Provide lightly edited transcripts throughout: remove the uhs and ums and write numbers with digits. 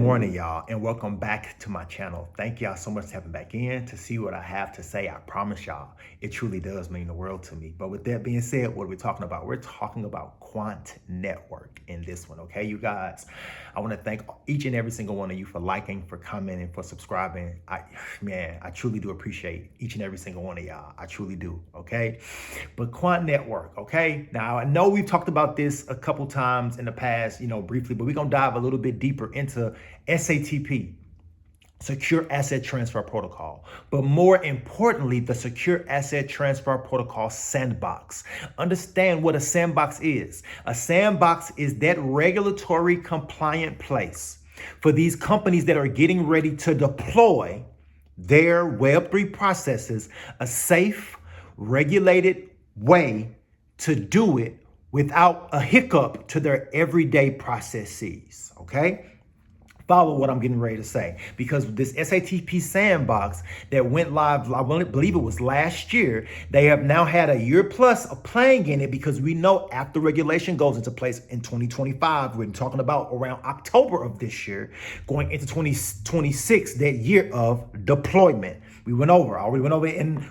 morning, y'all, and welcome back to my channel. Thank y'all so much for stepping back in to see what I have to say. I promise y'all, it truly does mean the world to me. But with that being said, what are we talking about? We're talking about Quant Network in this one, okay, you guys? I want to thank each and every single one of you for liking, for commenting, for subscribing. I truly do appreciate each and every single one of y'all. I truly do, okay? But Quant Network, okay? Now, I know we've talked about this a couple times in the past, briefly, but we're going to dive a little bit deeper into SATP, Secure Asset Transfer Protocol, but more importantly, the Secure Asset Transfer Protocol Sandbox. Understand what a sandbox is. A sandbox is that regulatory compliant place for these companies that are getting ready to deploy their Web3 processes, a safe, regulated way to do it without a hiccup to their everyday processes, okay? Follow what I'm getting ready to say, because this SATP sandbox that went live, I believe it was last year, they have now had a year plus of playing in it, because we know after regulation goes into place in 2025, we're talking about around October of this year, going into 2026, that year of deployment. We already went over in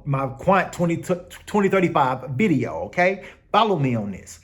my Quant 2035 video, okay? Follow me on this.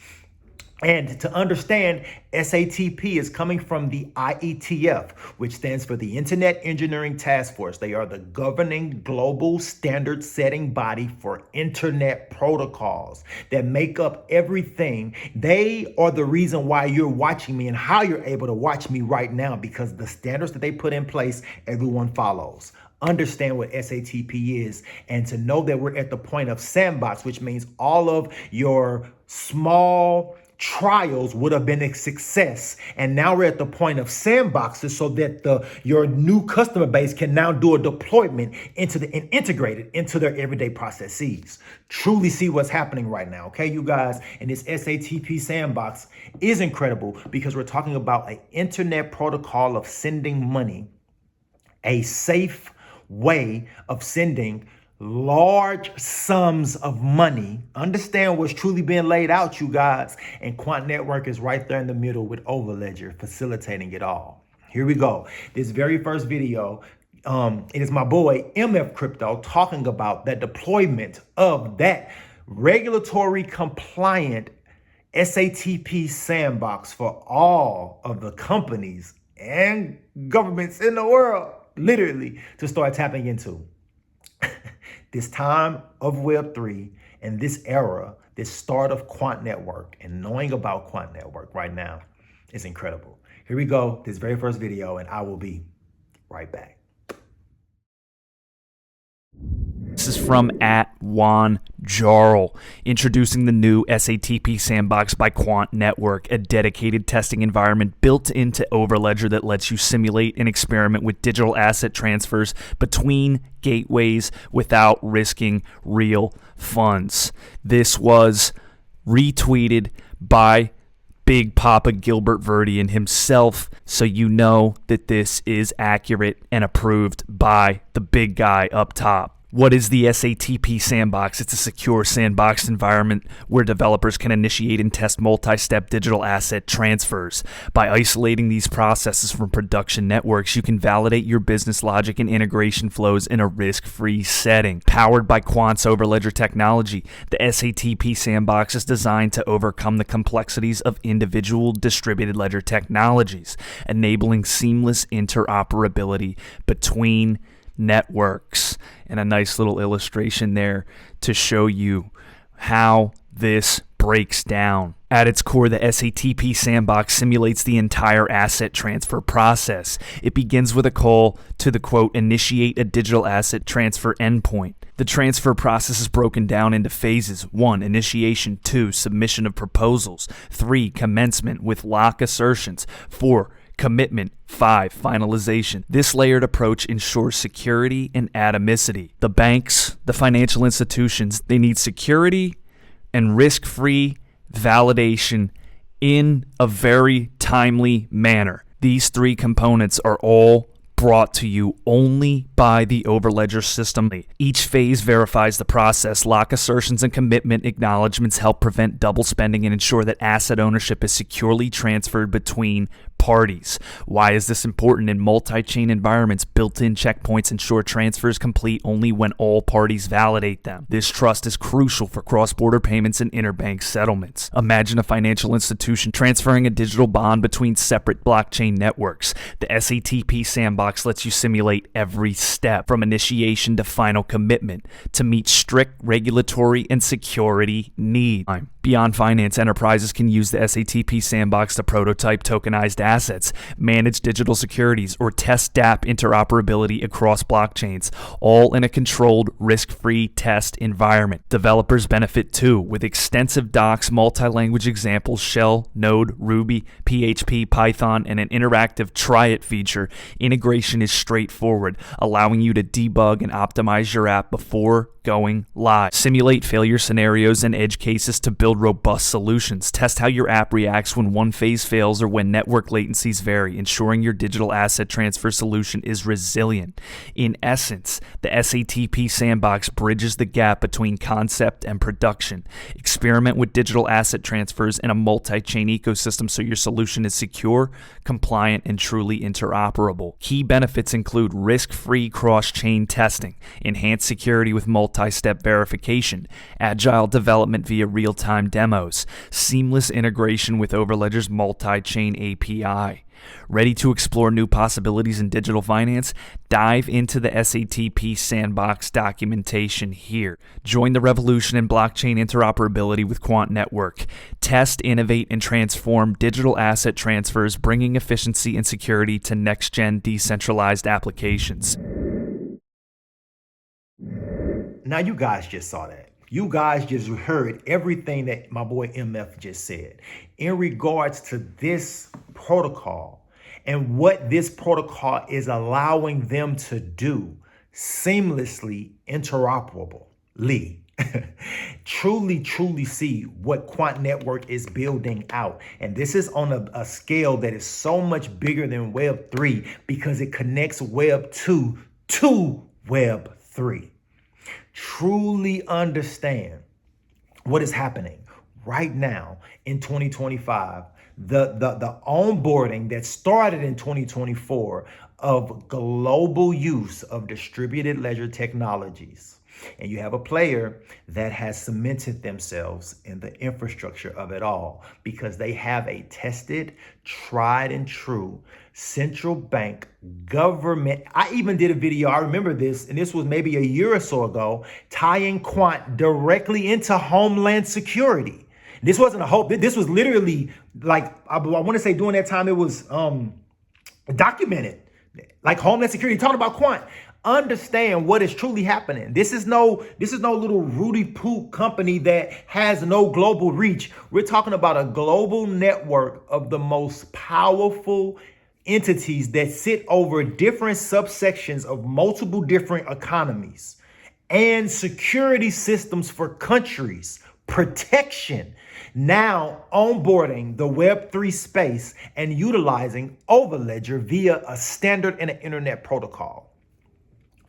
And to understand, SATP is coming from the IETF, which stands for the Internet Engineering Task Force. They are the governing global standard setting body for internet protocols that make up everything. They are the reason why you're watching me and how you're able to watch me right now, because the standards that they put in place, everyone follows. Understand what SATP is, and to know that we're at the point of sandbox, which means all of your small trials would have been a success, and now we're at the point of sandboxes, so that your new customer base can now do a deployment and integrate it into their everyday processes. Truly see what's happening right now, okay, you guys? And this SATP sandbox is incredible, because we're talking about an internet protocol of sending money, a safe way of sending large sums of money. Understand what's truly being laid out, you guys. And Quant Network is right there in the middle with Overledger facilitating it all. Here we go. This very first video, it is my boy MF Crypto talking about that deployment of that regulatory compliant SATP sandbox for all of the companies and governments in the world, literally, to start tapping into. This time of Web3 and this era, this start of Quant Network, and knowing about Quant Network right now is incredible. Here we go, this very first video, and I will be right back. This is from @JuanJarl, introducing the new SATP Sandbox by Quant Network, a dedicated testing environment built into Overledger that lets you simulate and experiment with digital asset transfers between gateways without risking real funds. This was retweeted by Big Papa Gilbert Verdian himself, so you know that this is accurate and approved by the big guy up top. What is the SATP Sandbox? It's a secure sandbox environment where developers can initiate and test multi-step digital asset transfers. By isolating these processes from production networks, you can validate your business logic and integration flows in a risk-free setting. Powered by Quant's Overledger technology, the SATP Sandbox is designed to overcome the complexities of individual distributed ledger technologies, enabling seamless interoperability between networks. And a nice little illustration there to show you how this breaks down. At its core, the SATP Sandbox simulates the entire asset transfer process. It begins with a call to the quote, initiate a digital asset transfer endpoint. The transfer process is broken down into phases. 1, initiation. 2, submission of proposals. 3, commencement with lock assertions. 4, commitment. 5, finalization. This layered approach ensures security and atomicity. The banks, the financial institutions, they need security and risk-free validation in a very timely manner. These three components are all brought to you only by the Overledger system. Each phase verifies the process. Lock assertions and commitment acknowledgements help prevent double spending and ensure that asset ownership is securely transferred between parties. Why is this important in multi-chain environments? Built-in checkpoints ensure transfers complete only when all parties validate them. This trust is crucial for cross-border payments and interbank settlements. Imagine a financial institution transferring a digital bond between separate blockchain networks. The SATP Sandbox lets you simulate every step, from initiation to final commitment, to meet strict regulatory and security needs. Beyond finance, enterprises can use the SATP Sandbox to prototype tokenized assets, manage digital securities, or test DApp interoperability across blockchains, all in a controlled, risk-free test environment. Developers benefit too, with extensive docs, multi-language examples, Shell, Node, Ruby, PHP, Python, and an interactive try it feature. Integration is straightforward, allowing you to debug and optimize your app before going live. Simulate failure scenarios and edge cases to build robust solutions. Test how your app reacts when one phase fails or when network latencies vary, ensuring your digital asset transfer solution is resilient. In essence, the SATP Sandbox bridges the gap between concept and production. Experiment with digital asset transfers in a multi-chain ecosystem so your solution is secure, compliant, and truly interoperable. Key benefits include risk-free cross-chain testing, enhanced security with multi-step verification, agile development via real-time demos, seamless integration with Overledger's multi-chain API. Ready to explore new possibilities in digital finance? Dive into the SATP Sandbox documentation here. Join the revolution in blockchain interoperability with Quant Network. Test, innovate, and transform digital asset transfers, bringing efficiency and security to next-gen decentralized applications. Now you guys just saw that. You guys just heard everything that my boy MF just said in regards to this protocol and what this protocol is allowing them to do seamlessly, interoperably. Truly see what Quant Network is building out. And this is on a scale that is so much bigger than Web 3 because it connects Web 2 to Web 3. Truly understand what is happening right now in 2025. The onboarding that started in 2024 of global use of distributed ledger technologies. And you have a player that has cemented themselves in the infrastructure of it all because they have a tested, tried and true central bank government. I even did a video, I remember this, and this was maybe a year or so ago, tying Quant directly into Homeland Security. This wasn't a hope. This was literally like, I want to say during that time, it was documented. Like Homeland Security talking about Quant. Understand what is truly happening. This is no little Rudy Poop company that has no global reach. We're talking about a global network of the most powerful entities that sit over different subsections of multiple different economies and security systems for countries, protection. Now onboarding the Web3 space and utilizing Overledger via a standard and an internet protocol.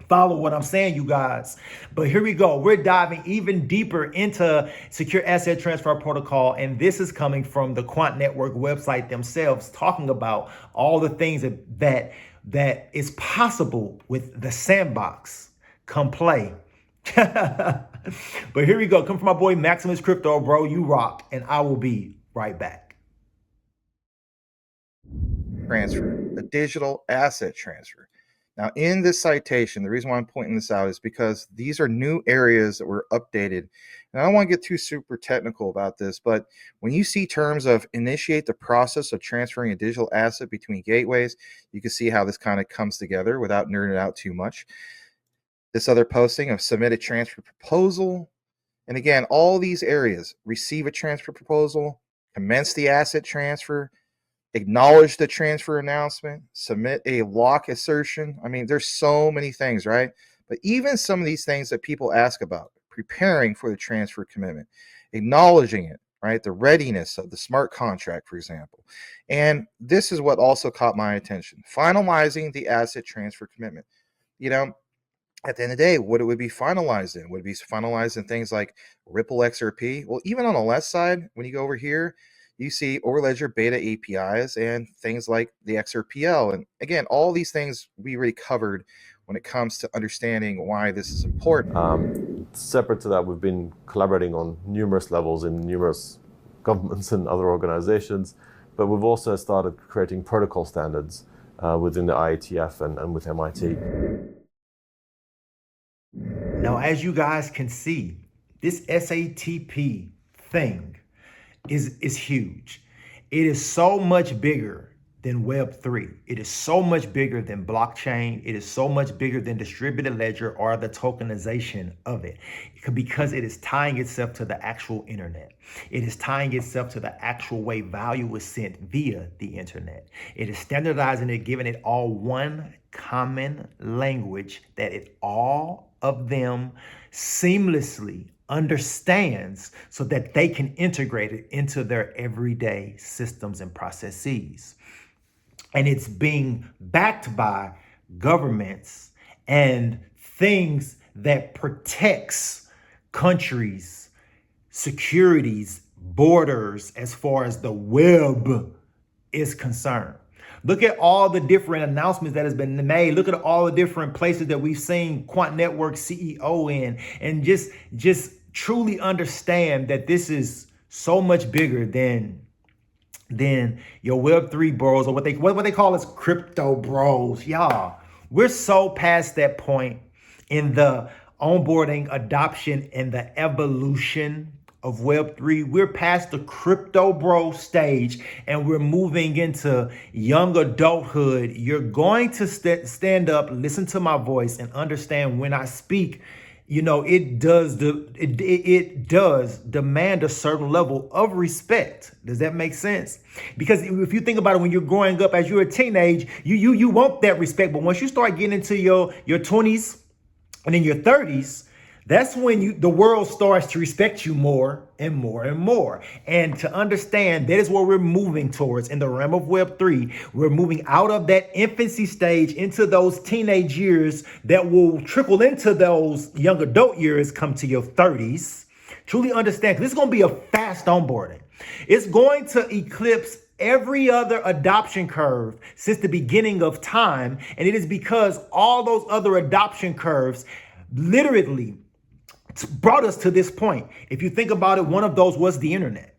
Follow what I'm saying, you guys. But here we go. We're diving even deeper into secure asset transfer protocol. And this is coming from the Quant Network website themselves, talking about all the things that is possible with the Sandbox. Come play. But here we go. Come from my boy Maximus Crypto, bro. You rock. And I will be right back. Transfer, a digital asset transfer. Now, in this citation, the reason why I'm pointing this out is because these are new areas that were updated. And I don't want to get too super technical about this, but when you see terms of initiate the process of transferring a digital asset between gateways, you can see how this kind of comes together without nerding it out too much. This other posting of submit a transfer proposal. And again, all these areas, receive a transfer proposal, commence the asset transfer, acknowledge the transfer announcement, submit a lock assertion. I mean, there's so many things, right? But even some of these things that people ask about, preparing for the transfer commitment, acknowledging it, right? The readiness of the smart contract, for example. And this is what also caught my attention. Finalizing the asset transfer commitment. You know, at the end of the day, what it would be finalized in? Would it be finalized in things like Ripple XRP? Well, even on the left side, when you go over here, you see Overledger beta APIs and things like the XRPL. And again, all these things we already covered when it comes to understanding why this is important. Separate to that, we've been collaborating on numerous levels in numerous governments and other organizations, but we've also started creating protocol standards within the IETF and with MIT. Now, as you guys can see, this SATP thing is huge. It is so much bigger than Web3. It is so much bigger than blockchain. It is so much bigger than distributed ledger or the tokenization of it, because it is tying itself to the actual internet. It is tying itself to the actual way value is sent via the internet. It is standardizing it, giving it all one common language that all of them seamlessly understands so that they can integrate it into their everyday systems and processes. And it's being backed by governments and things that protects countries, securities, borders, as far as the web is concerned. Look at all the different announcements that has been made. Look at all the different places that we've seen Quant Network CEO in, and just truly understand that this is so much bigger than your Web3 bros, or what they call as crypto bros. Y'all, we're so past that point in the onboarding, adoption, and the evolution of Web3. We're past the crypto bro stage and we're moving into young adulthood. You're going to stand up, listen to my voice, and understand when I speak, you know, it does demand a certain level of respect. Does that make sense? Because if you think about it, when you're growing up as you're a teenage, you want that respect. But once you start getting into your 20s and in your 30s, that's when the world starts to respect you more and more and more. And to understand that is where we're moving towards in the realm of Web3. We're moving out of that infancy stage into those teenage years that will trickle into those young adult years, come to your 30s. Truly understand, because it's going to be a fast onboarding. It's going to eclipse every other adoption curve since the beginning of time. And it is because all those other adoption curves literally brought us to this point. If you think about it, one of those was the internet.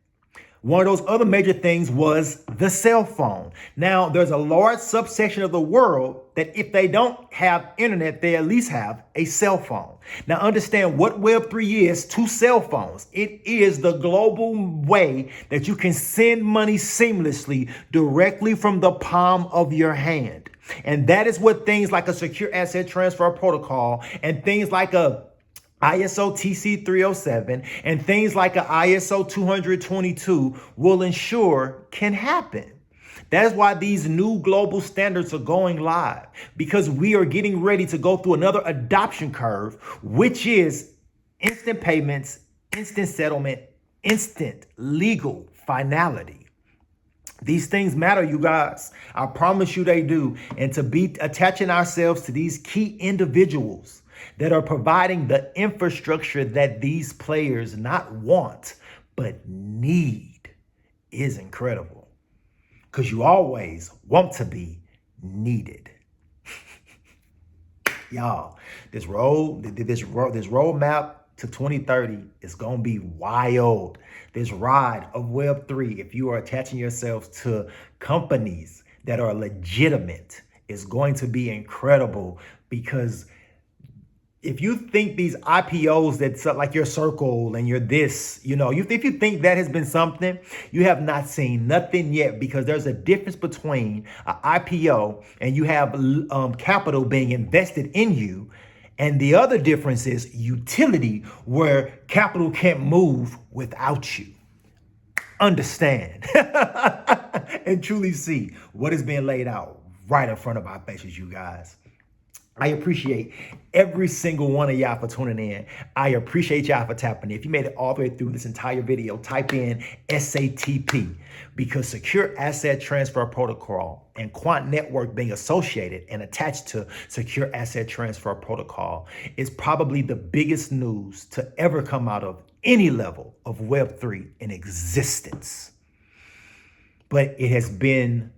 One of those other major things was the cell phone. Now, there's a large subsection of the world that if they don't have internet, they at least have a cell phone. Now, understand what Web3 is to cell phones. It is the global way that you can send money seamlessly directly from the palm of your hand. And that is what things like a secure asset transfer protocol and things like a ISO TC 307 and things like a ISO 222 will ensure can happen. That's why these new global standards are going live, because we are getting ready to go through another adoption curve, which is instant payments, instant settlement, instant legal finality. These things matter, you guys. I promise you they do. And to be attaching ourselves to these key individuals that are providing the infrastructure that these players not want, but need, is incredible. Because you always want to be needed. Y'all, this roadmap to 2030 is going to be wild. This ride of Web3, if you are attaching yourselves to companies that are legitimate, is going to be incredible. Because if you think these IPOs that's like your Circle and your this, you know, if you think that has been something, you have not seen nothing yet, because there's a difference between an IPO and you have capital being invested in you. And the other difference is utility, where capital can't move without you. Understand and truly see what is being laid out right in front of our faces, you guys. I appreciate every single one of y'all for tuning in. I appreciate y'all for tapping in. If you made it all the way through this entire video, type in SATP, because Secure Asset Transfer Protocol and Quant Network being associated and attached to Secure Asset Transfer Protocol is probably the biggest news to ever come out of any level of Web3 in existence. But it has been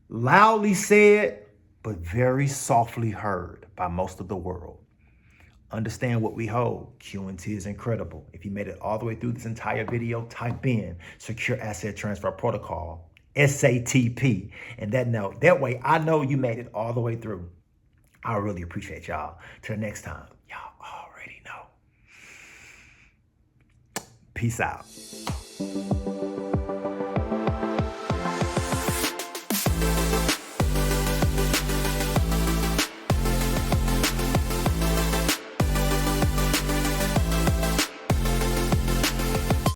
loudly said, but very softly heard by most of the world. Understand what we hold. QNT is incredible. If you made it all the way through this entire video, type in Secure Asset Transfer Protocol, SATP, and that way I know you made it all the way through. I really appreciate y'all. Till next time, y'all already know. Peace out.